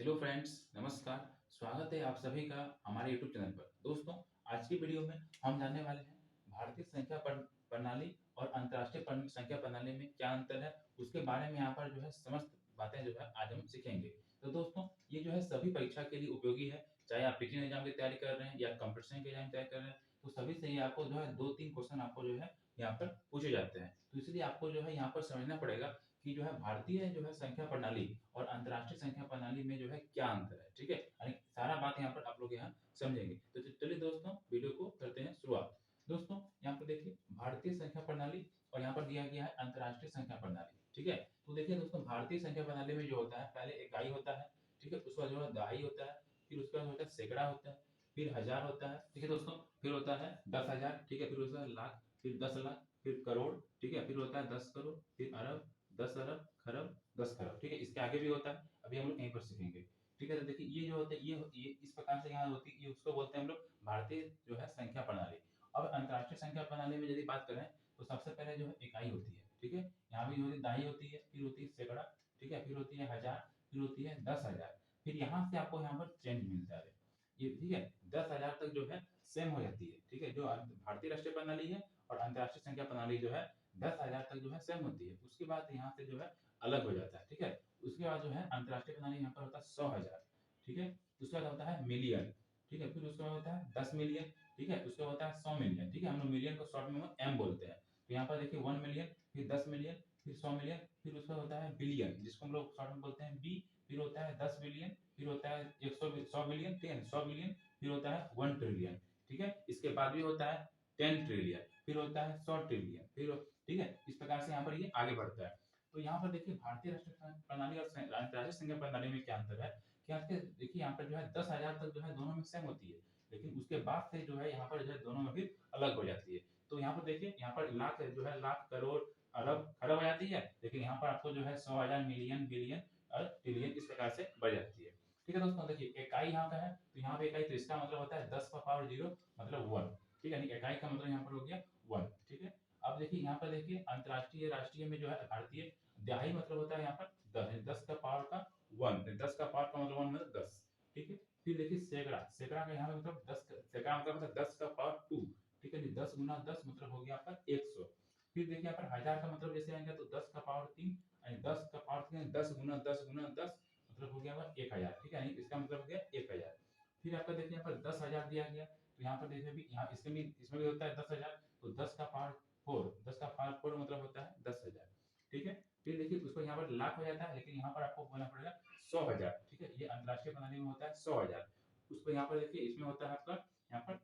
Hello friends, नमस्कार। स्वागत है आप सभी का हमारे यूट्यूब चैनल पर। दोस्तों, आज की वीडियो में हम जानने वाले हैं भारतीय संख्या प्रणाली और अंतर्राष्ट्रीय संख्या प्रणाली में क्या अंतर है, उसके बारे में यहाँ पर जो है समस्त बातें जो है आज हम सीखेंगे। तो दोस्तों, ये जो है सभी परीक्षा के लिए उपयोगी है, चाहे आप टीचिंग एग्जाम की तैयारी कर रहे हैं या कंपटीशन की एग्जाम की तैयारी कर रहे हैं, तो सभी से ये आपको जो है 2-3 क्वेश्चन आपको जो है यहाँ पर पूछे जाते हैं। तो इसलिए आपको जो है यहाँ पर समझना पड़ेगा कि जो है भारतीय जो है संख्या प्रणाली और अंतर्राष्ट्रीय संख्या प्रणाली में जो है क्या अंतर है, ठीक है? यानी सारा बात यहाँ पर आप लोग यहाँ समझेंगे। तो चलिए दोस्तों, वीडियो को करते हैं शुरुआत। दोस्तों, यहाँ पर देखिए भारतीय संख्या प्रणाली और यहाँ पर दिया गया है अंतर्राष्ट्रीय संख्या प्रणाली, ठीक है? तो देखिए दोस्तों, भारतीय संख्या प्रणाली में जो होता है पहले इकाई होता है, ठीक है? उसके बाद जो है दहाई होता है, फिर उसके बाद होता है सैकड़ा होता है, फिर हजार होता है, ठीक है दोस्तों? फिर होता है 10,000, ठीक है? फिर उसके बाद लाख, फिर 10 लाख, फिर करोड़, ठीक है? फिर होता है 10 करोड़, फिर अरब, 10 अरब, खरब, 10 खरब, ठीक है? इसके आगे भी होता है, अभी हम लोग यहीं पर सीखेंगे, ठीक है? तो देखिए ये जो होता है ये इस प्रकार से यहाँ होती है, ये उसको बोलते हैं हम लोग भारतीय जो है संख्या प्रणाली। अब अंतर्राष्ट्रीय संख्या प्रणाली में यदि बात करें तो सबसे पहले जो है इकाई होती है, ठीक है? यहाँ भी होती दाई होती है, फिर होती है सैकड़ा, ठीक है? फिर होती है हजार, फिर होती है 10,000, फिर यहाँ से आपको यहाँ पर चेंज मिलता है, ये ठीक है? 10,000 तक जो है सेम हो जाती है, ठीक है? जो भारतीय राष्ट्रीय प्रणाली है और अंतर्राष्ट्रीय संख्या प्रणाली जो है 10,000 तक जो है सेम होती है। उसके बाद यहाँ से जो है अलग हो जाता है, ठीक है? उसके बाद जो है अंतर्राष्ट्रीय प्रणाली यहाँ पर होता है 100,000, ठीक है? उसके बाद होता है मिलियन, ठीक है? फिर उसके बाद होता है 10 मिलियन, ठीक है? उसके बाद होता है 100 मिलियन, ठीक है? हम लोग मिलियन को शॉर्ट में एम बोलते हैं। तो यहाँ पर देखिए 1 मिलियन, फिर 10 मिलियन, फिर 100 मिलियन, फिर उसका होता है बिलियन, जिसको हम लोग शॉर्ट में बोलते हैं बी, फिर होता है 10 बिलियन, फिर होता है 100 बिलियन, ठीक है? 100 बिलियन, फिर होता है 1 ट्रिलियन, ठीक है? इसके बाद भी होता है 10 ट्रिलियन, फिर होता है 100 ट्रिलियन, फिर ठीक है? इस प्रकार से यहाँ पर ये आगे बढ़ता है। तो यहाँ पर देखिए भारतीय राष्ट्रीय प्रणाली और अंतर्राष्ट्रीय संख्या प्रणाली में क्या अंतर है कि आपके देखिए यहाँ पर जो है 10,000 तक जो है दोनों में सेम होती है, लेकिन उसके बाद से जो है यहाँ पर जो है दोनों में फिर अलग हो जाती है। तो यहाँ पर देखिए यहाँ पर लाख जो है लाख, करोड़, अरब, खरब आ जाती है, लेकिन यहाँ पर आपको जो है 100,000, मिलियन, बिलियन और ट्रिलियन इस प्रकार से बढ़ जाती है। ठीक है दोस्तों, देखिए इकाई यहाँ का है, तो यहाँ पे इकाई, तो इसका मतलब होता है 10 का पावर 0 मतलब 1, ठीक है? यानी इकाई का मतलब यहाँ पर हो गया 1, ठीक है? अब देखिए यहाँ पर देखिए अंतर्राष्ट्रीय राष्ट्रीय में जो है भारतीय दहाई मतलब होता है यहाँ पर 10 का पावर का 1, 10 का पावर का मतलब 1 मतलब 10, ठीक है? फिर देखिए सैकड़ा, सैकड़ा का यहाँ पे मतलब 10 सैकड़ा मतलब होता है 10 का पावर 2, ठीक है? 10 गुना 10 मतलब हो गया आपका 100। फिर देखिए यहाँ पर हजार का मतलब जैसे आएगा तो 10 का पावर 3, यानी 10 का पावर 3, 10 गुना 10 गुना 10 मतलब हो गया आपका 1000, ठीक है? यानी इसका मतलब हो गया 1000। फिर आपका देखिए यहाँ पर 10,000 दिया गया, तो यहाँ पर देखिए भी यहाँ इसमें भी होता है 10,000, तो 10 का पावर 4, 10 का पावर 4 मतलब होता है 10,000, ठीक है? फिर देखिए उसको यहाँ पर लाख हो जाता है, लेकिन यहाँ पर आपको बोलना पड़ेगा 100,000, ठीक है? ये अंतर्राष्ट्रीय प्रणाली में होता है 100,000। उसको यहाँ पर देखिए इसमें होता है आपका यहाँ पर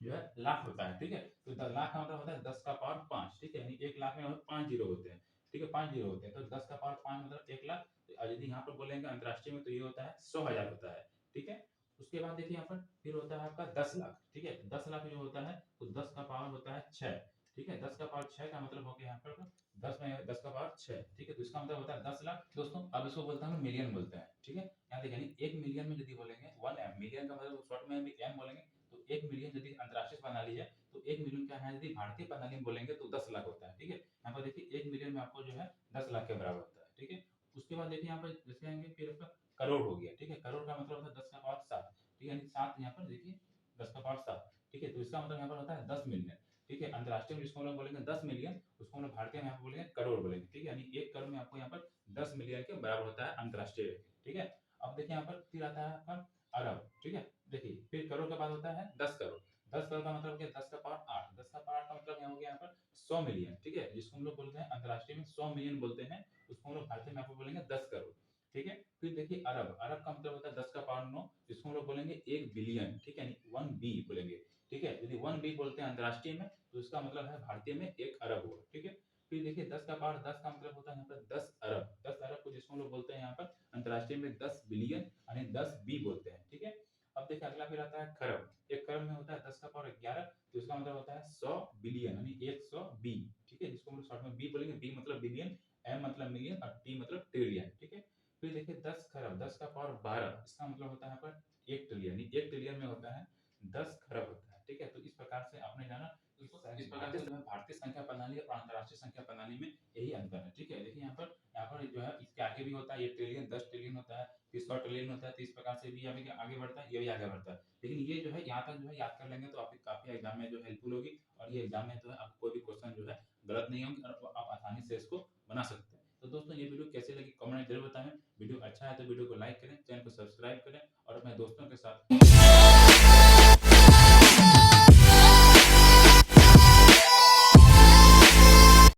जो है लाख होता है, ठीक है? तो लाख का मतलब होता है 10 का पावर 5, ठीक है? यानी 1 लाख में 5 जीरो होते हैं, ठीक है? 5 जीरो होते हैं, तो 10 का पावर 5 मतलब 1 लाख। तो यदि यहाँ पर बोलेंगे अंतर्राष्ट्रीय में तो ये होता है 100,000 होता है, ठीक है? उसके बाद देखिए यहाँ पर फिर होता है आपका 10 लाख, ठीक है? 10 लाख जो होता है तो 10 का पावर होता है 6, ठीक है? 10 का पावर 6 का मतलब हो गया यहाँ पर 10 में 10 का पावर 6, ठीक है? तो इसका मतलब होता है 10 लाख। दोस्तों, अब इसको बोलते हैं मिलियन बोलते हैं, ठीक है? यहाँ देखिए यानी 1 मिलियन में यदि बोलेंगे 1 एम, मिलियन का मतलब शॉर्ट में भी एम बोलेंगे, तो 1 मिलियन यदि अंतर्राष्ट्रीय प्रणाली है तो 1 मिलियन क्या है, यदि भारतीय प्रणाली में बोलेंगे तो 10 लाख होता है, ठीक है? यहाँ पर देखिए 1 मिलियन में आपको जो है 10 लाख के बराबर होता है, ठीक है? उसके बाद देखिए यहाँ पर जैसे आएंगे फिर आपका करोड़ हो गया, ठीक है? करोड़ का मतलब होता है 10 का पावर 7, ठीक है? यानी 7 यहाँ पर देखिए 10 का पावर 7, ठीक है? तो इसका मतलब यहाँ पर होता है 10 मिलियन, ठीक है? अंतर्राष्ट्रीय में जिसको हम लोग बोलेंगे 10 मिलियन, उसको हम लोग भारतीय में यहाँ पर बोलेंगे करोड़ बोलेंगे, ठीक है? यानी 1 करोड़ में आपको यहाँ पर 10 मिलियन के बराबर होता है अंतर्राष्ट्रीय, ठीक है? अब देखिए यहाँ पर फिर आता है आपका अरब, ठीक है? देखिए फिर करोड़ के बाद होता है 10 करोड़, 10 करोड़ का मतलब क्या, 10 का पावर 8, 10 का पावर 8 का मतलब यहाँ हो गया यहाँ पर 100 मिलियन, ठीक है? जिसको हम लोग बोलते हैं अंतर्राष्ट्रीय में 100 मिलियन बोलते हैं, उसको हम लोग भारतीय में आपको बोलेंगे 10 करोड़, ठीक है? फिर देखिए अरब, अरब का मतलब होता है 10 का पावर 9, जिसको हम लोग बोलेंगे 1 बिलियन, ठीक है? यानी 1 बी बोलेंगे, ठीक है? यदि 1 बी बोलते हैं अंतर्राष्ट्रीय में तो इसका मतलब है भारतीय में 1 अरब हुआ, ठीक है? फिर देखिए 10 का पावर 10 का मतलब होता है यहाँ पर 10 अरब, 10 अरब को जिसको हम लोग बोलते हैं यहाँ पर अंतर्राष्ट्रीय में 10 बिलियन यानी 10 बी बोलते हैं, ठीक है? अब देखिए अगला फिर आता है खरब, एक खरब में होता है 10 का पावर 11, तो इसका मतलब होता है 100 बिलियन यानी 100 बी, ठीक है? जिसको हम लोग शॉर्ट में बी बोलेंगे, बी मतलब बिलियन, एम मतलब मिलियन और टी मतलब ट्रिलियन, ठीक है? फिर देखिए 10 खरब, 10 का पावर 12, इसका मतलब होता है यहाँ पर 1 ट्रिलियन, यानी 1 ट्रिलियन में होता है 10 खरब होता है, ठीक है, तो इस प्रकार से आपने जाना इस प्रकार से जो है भारतीय संख्या प्रणाली और अंतर्राष्ट्रीय संख्या प्रणाली में यही अंतर है। ठीक है, देखिए यहाँ पर जो है इसके आगे भी होता है, ये ट्रिलियन 10 ट्रिलियन होता है, फिर 100 ट्रिलियन होता है, तो इस प्रकार से भी आगे बढ़ता है, ये भी आगे बढ़ता है। लेकिन ये जो है यहाँ तक जो है याद कर लेंगे तो आपकी काफी एग्जाम में जो हेल्पफुल होगी, और ये एग्जाम में जो है आपको कोई भी क्वेश्चन जो है गलत नहीं होंगे और आप आसानी से इसको बना सकते हैं। तो दोस्तों ये वीडियो कैसे लगी कमेंट में जरूर बताएं। वीडियो अच्छा है तो वीडियो को लाइक करें, चैनल को सब्सक्राइब करें और अपने दोस्तों के साथ